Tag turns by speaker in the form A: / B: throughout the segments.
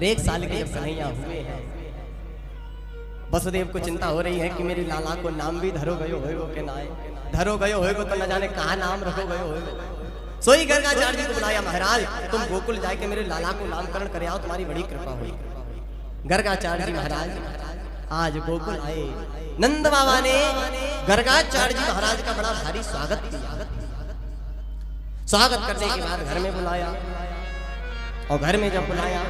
A: और 1 साल के जब कन्हैया हुए हैं, वसुदेव को चिंता हो रही है कि मेरी लाला को नाम भी धरो गयो होएगो के ना धरो गयो होएगो तो न जाने कहाँ नाम रखो गयो होएगो। सोई गर्गाचार्य जी को बुलाया, महाराज तुम गोकुल जाके मेरे लाला को नामकरण करे आओ, तुम्हारी बड़ी कृपा हुई। गर्गाचार्य जी महाराज आज गोकुल आए। नंद बाबा ने गर्गाचार्य जी महाराज का बड़ा भारी स्वागत किया। स्वागत करने के बाद घर में बुलाया, और घर में जब बुलाया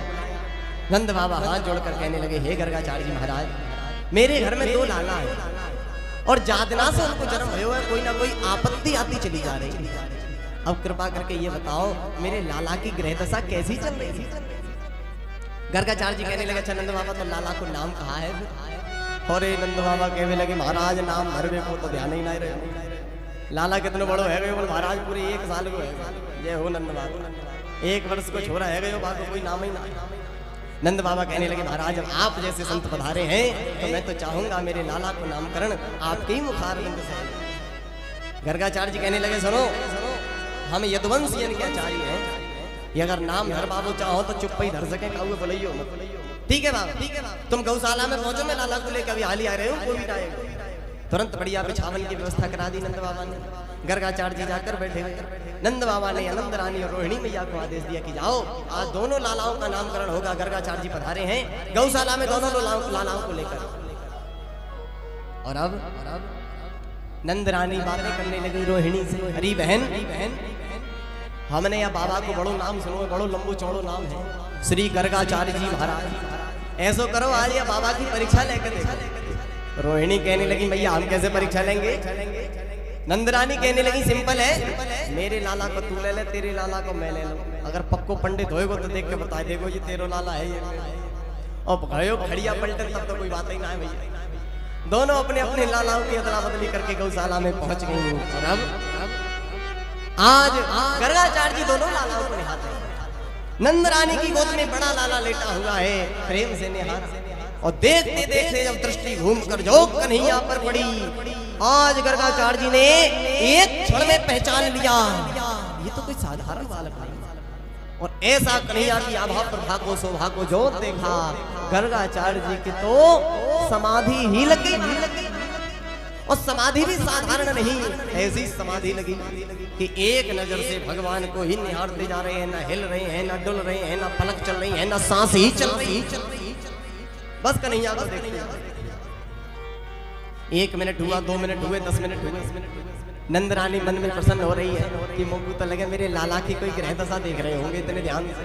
A: नंद बाबा हाथ जोड़कर कहने लगे, हे गर्गाचार्य जी महाराज, मेरे घर में 2 लाला है और जातना से उनको जन्म भयो है, कोई ना कोई आपत्ति आती चली जा रही है। अब कृपा करके ये बताओ मेरे लाला की ग्रह दशा कैसी चल रही है। गर्गाचार्य जी कहने लगे, अच्छा नंद बाबा तो लाला को नाम कहा है? और नंद बाबा कहने लगे, महाराज नाम भरवे को तो ध्यान ही नहीं रहे। लाला कितने बड़ो है गए? बोल महाराज पूरे 1 साल को है। जय हो नंद बाबा, 1 वर्ष को छोरा है गए, बाबा कोई नाम ही ना। नंद बाबा कहने लगे, महाराज जब आप जैसे संत पधारे हैं तो मैं तो चाहूंगा मेरे लाला को नामकरण आपके ही मुखारबिंद से। गर्गाचार्य जी कहने लगे, सुनो हम यदुवंशियन के आचार्य हैं, ये अगर नाम धर बाबू चाहो तो चुप ही धर सके, कहूँ बोलियो मत। ठीक है बाबा, ठीक है बाबा, तुम गौशाला में पहुंचो, मैं लाला को लेकर अभी हाल ही आ रहे हूँ, कोई भी आएगा। तुरंत बढ़िया बिछावन की व्यवस्था करा दी नंद बाबा ने। गर्गाचार्य जी जाकर बैठे हुए, नंद बाबा ने आनंद रानी और रोहिणी मैया को आदेश दिया कि जाओ आज दोनों लालाओं का नामकरण होगा। गर्गाचार्य जी पधारे हैं गौशाला में दोनों लालाओं को लेकर। और अब नंद रानी बातें करने लगी रोहिणी से, हरी बहन हमने या बाबा को बड़ो नाम सुनो, बड़ो लंबू चौड़ो नाम है श्री गर्गाचार्य जी महाराज। ऐसो करो आज या बाबा की परीक्षा लेकर देखो। रोहिणी कहने लगी, मैया हम कैसे परीक्षा लेंगे? नंदरानी कहने लगी, सिंपल है, मेरे लाला को तू ले ले, तेरे लाला को मैं ले लूं। अगर पक्को पंडित होएगो तो देख के बता देगो ये तेरो लाला है ये। और भयो खड़िया पलटे तब तो कोई बात ही ना है भैया। दोनों अपने अपने लालाओं की अदला बदली करके गौशाला में पहुंच गई। और अब आज गर्गाचार्य जी दोनों लालाओं को निहारते हैं। नंद रानी की गोद में बड़ा लाला लेटा हुआ है, प्रेम से निहार। और देखते देखते जब दृष्टि घूमकर जो कन्हैया पर पड़ी, आज गर्गाचार्य जी ने एक क्षण में पहचान लिया ये तो कोई साधारण बालक नहीं। और ऐसा कन्हैया की आभा प्रभा को शोभा को जो देखा, गर्गाचार्य जी की तो समाधि ही लगी। और समाधि भी साधारण नहीं, ऐसी समाधि लगी कि एक नजर से भगवान को ही निहारते जा रहे हैं, ना हिल रहे हैं, ना डुल रहे हैं, ना पलक चल रही है, ना सांस ही चल रही, बस कन्हैया को देखते हैं। 1 मिनट हुआ, 2 मिनट हुए, 10 मिनट हुए। नंद रानी मन में प्रसन्न हो रही है कि मोकू तो लगे मेरे लाला की कोई ग्रह दशा देख रहे होंगे, इतने ध्यान से।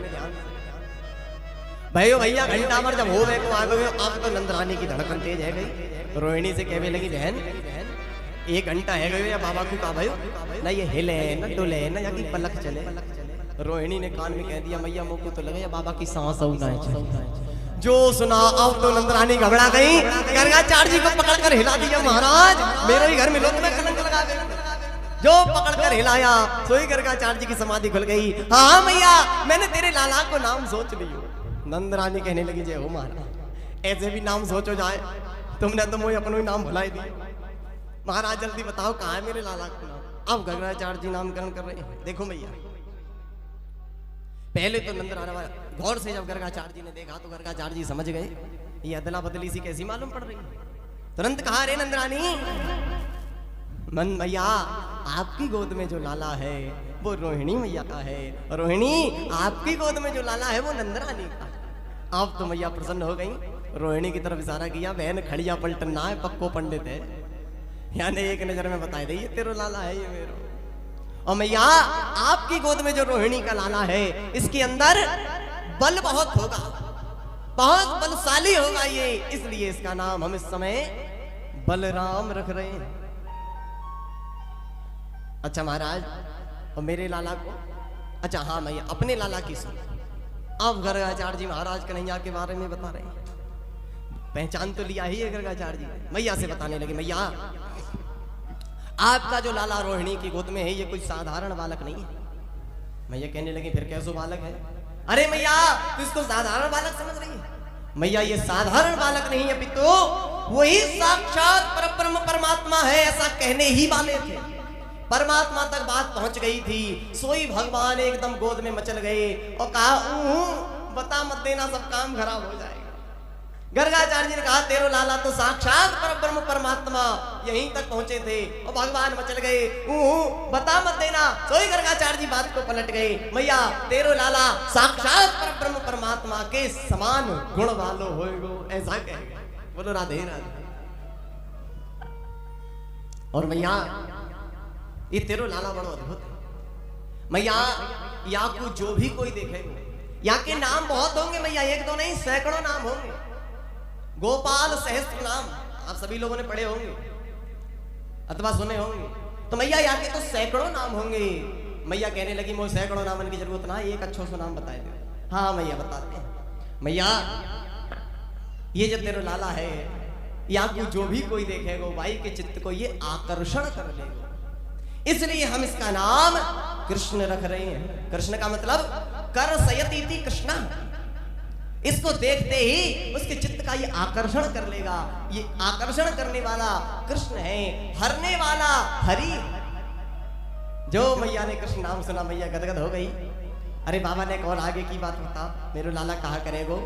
A: भयो भैया घंटा भर जब हो गए को आ गए, अब तो नंद रानी की धड़कन तेज है गई। रोहिणी से कहने लगी, बहन 1 घंटा है गयो या बाबा को का भयो ना ये हिले ना डुले ना या की पलक चले। रोहिणी ने कान में कह दिया, मैया मोकू तो लगे या बाबा की सांस जो सुना। अब तो नंदरानी घबरा गई, गर्गाचार्य जी को पकड़कर हिला दिया, महाराज मेरे ही घर में लोग कलंक लगा दे। जो पकड़कर हिलाया सोई गर्गाचार्य जी की समाधि खुल गई। हाँ मैया मैंने तेरे लाला को नाम सोच लियो। नंदरानी कहने लगी, जय हो महाराज, ऐसे भी नाम सोचो जाए, तुमने तो मुझे अपना ही नाम भुलाई दिया। महाराज जल्दी बताओ कहाँ है मेरे लाला का नाम? अब गर्गाचार्य जी नामकरण कर रहे हैं। देखो मैया, पहले तो नंदराना गौर से जब गर्गाचार्य जी ने देखा तो गर्गाचार्य जी समझ गए ये अदला बदली सी कैसी मालूम पड़ रही है। तुरंत कहा, रे नंदरानी, मन मैया आपकी गोद में जो लाला है वो रोहिणी मैया का है, रोहिणी आपकी गोद में जो लाला है वो नंदरानी का। अब तो मैया प्रसन्न हो गई, रोहिणी की तरफ इशारा किया, बहन खड़िया पलटन ना है, पक्को पंडित है, यानी एक नजर में बता दे ये तेरा लाला है ये मेरा। और मैया आपकी गोद में जो रोहिणी का लाला है इसके अंदर बल बहुत होगा, बहुत बलशाली होगा ये, इसलिए इसका नाम हम इस समय बलराम रख रहे हैं। अच्छा महाराज, और मेरे लाला को? अच्छा हाँ मैया अपने लाला की सुन। अब गर्गाचार्य जी महाराज कन्हैया के बारे में बता रहे हैं, पहचान तो लिया ही है गर्गाचार्य जी। मैया से बताने लगे, मैया आपका जो लाला रोहिणी की गोद में है ये कोई साधारण बालक नहीं है। मैया कहने लगी, फिर कैसो बालक है? अरे मैया तो इसको साधारण बालक समझ रही है? मैया ये साधारण बालक नहीं है पितु, वही साक्षात परब्रह्म परमात्मा है, ऐसा कहने ही वाले थे। परमात्मा तक बात पहुंच गई थी, सोई भगवान एकदम गोद में मचल गए और कहा, बता मत देना, सब काम खराब हो जाएगा। गर्गाचार्य जी ने कहा तेरो लाला तो साक्षात परब्रह्म परमात्मा, यहीं तक पहुंचे थे और भगवान मचल गए, बता मत देना। सोई गर्गाचार्य जी बात को पलट गए, मैया तेरो लाला साक्षात परब्रह्म परमात्मा के समान गुण वालो होएगो, ऐसा कहेगा। बोलो राधे राधे। और मैया ये तेरो लाला बड़ो अद्भुत है मैया, या को जो भी कोई देखेगा, या के नाम बहुत होंगे मैया, एक दो नहीं सैकड़ों नाम होंगे। गोपाल सहस्त्र नाम आप सभी लोगों ने पढ़े होंगे अथवा सुने होंगे। तो मैया यहाँ के तो सैकड़ों नाम होंगे। मैया कहने लगी मोह सैकड़ों नामन की जरूरत ना, एक अच्छो सो नाम बताए दो। हाँ मैया बताते हैं। मैया ये जो तेरा लाला है, या को जो भी कोई देखेगा भाई के चित्त को ये आकर्षण कर लेगा, इसलिए हम इसका नाम कृष्ण रख रहे हैं। कृष्ण का मतलब कर सयति कृष्णा, इसको देखते ही उसके चित्त का ये आकर्षण कर लेगा। ये आकर्षण करने वाला कृष्ण है, हरने वाला हरि। जो मैया ने कृष्ण नाम सुना मैया गदगद हो गई। अरे बाबा ने और आगे की बात बता, मेरे लाला कहा करेगो,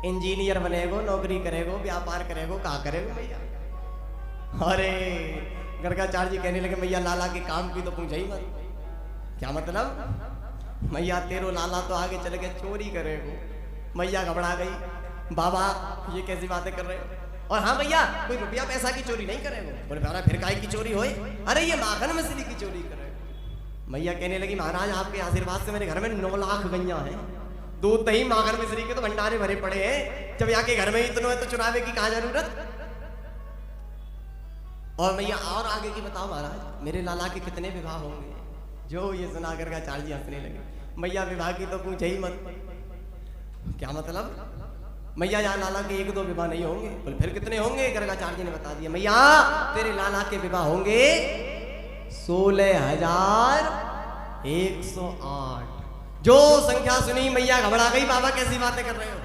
A: इंजीनियर बनेगो, नौकरी करेगो, व्यापार करेगो, कहा करेगो मैया। अरे गर्गाचार्य जी कहने लगे मैया लाला के काम की तो पूछा ही मत। क्या मतलब? मैया तेरो लाला तो आगे चले गए चोरी करेगो। मैया घबरा गई, बाबा ये कैसी बातें कर रहे हो? और हाँ भैया कोई रुपया पैसा की चोरी नहीं करेगो। बोले बाबा फिर काय की चोरी होए? अरे ये माखन मछली की चोरी करेगो। मैया कहने लगी महाराज आपके आशीर्वाद से मेरे घर में 9 लाख गैया हैं, दूध दही माखन मिश्री के तो भंडारे भरे पड़े हैं। जब यहाँ के घर में इतने है तो चुरावे की कहाँ जरूरत? और मैया और आगे की बताओ महाराज, मेरे लाला के कितने विवाह होंगे? जो ये सुना गर्गाचार्य जी हंसने लगे। मैया विवाह की तो पूछे ही मत। क्या मतलब? मैया यहाँ लाला के 1-2 विवाह नहीं होंगे। बोले फिर कितने होंगे? गर्गाचार्य जी ने बता दिया, मैया तेरे लाला के विवाह होंगे 16,108। जो संख्या सुनी मैया घबरा गई, बाबा कैसी बातें कर रहे हो?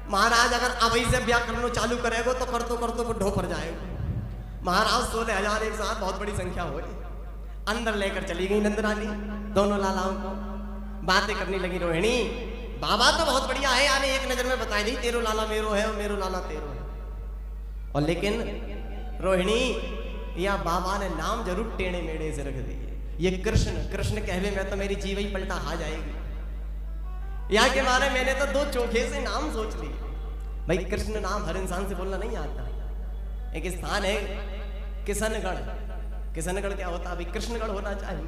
A: महाराज अगर अभी से व्याकरण चालू करेगो तो करतो बुढ़ो पर जाएगा। महाराज 16,108 बहुत बड़ी संख्या हो। अंदर लेकर चली गई नंदरानी दोनों लालाओं को, बातें करने लगी। रोहिणी बाबा तो बहुत बढ़िया है, यानी एक नजर में बताई दी तेरो लाला मेरो है और मेरो लाला तेरो है। और लेकिन रोहिणी या बाबा ने नाम जरूर टेढ़े मेढ़े से रख दिए। ये कृष्ण कृष्ण कहवे में तो मेरी जीव ही पलटा आ जाएगी। यहाँ के बारे मैंने तो 2 चोखे से नाम सोच लिए। भाई कृष्ण नाम हर इंसान से बोलना नहीं आता। एक स्थान है किशनगढ़। किशनगढ़ क्या होता है? भाई कृष्णगढ़ होना चाहिए,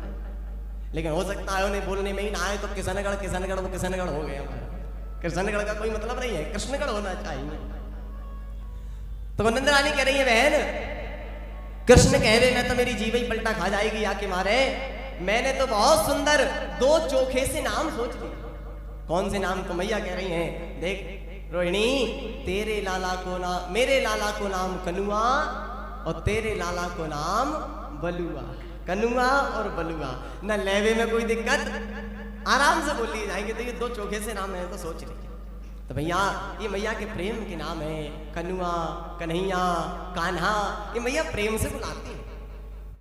A: लेकिन हो सकता है उन्हें बोलने में ही ना आए तो किशनगढ़ वो किशनगढ़ हो गया। कृष्णगढ़ का कोई मतलब नहीं है, कृष्णगढ़ होना चाहिए। तो नंदरानी कह रही है बहन कृष्ण कह रहे मैं तो मेरी जीव ही पलटा खा जाएगी। आके मारे मैंने तो बहुत सुंदर 2 चोखे से नाम सोच लिए। कौन से नाम? तो मैया कह रही हैं देख रोहिणी, तेरे लाला को नाम, मेरे लाला को नाम कनुआ और तेरे लाला को नाम बलुआ। कनुआ और बलुआ न लेवे में कोई दिक्कत, आराम से बोल लिए जाएंगे। तो ये 2 चोखे से नाम है तो सोच लीजिए। तो भैया ये मैया के प्रेम के नाम है, कनुआ, कन्हैया, कान्हा। ये मैया प्रेम से बुलाती है।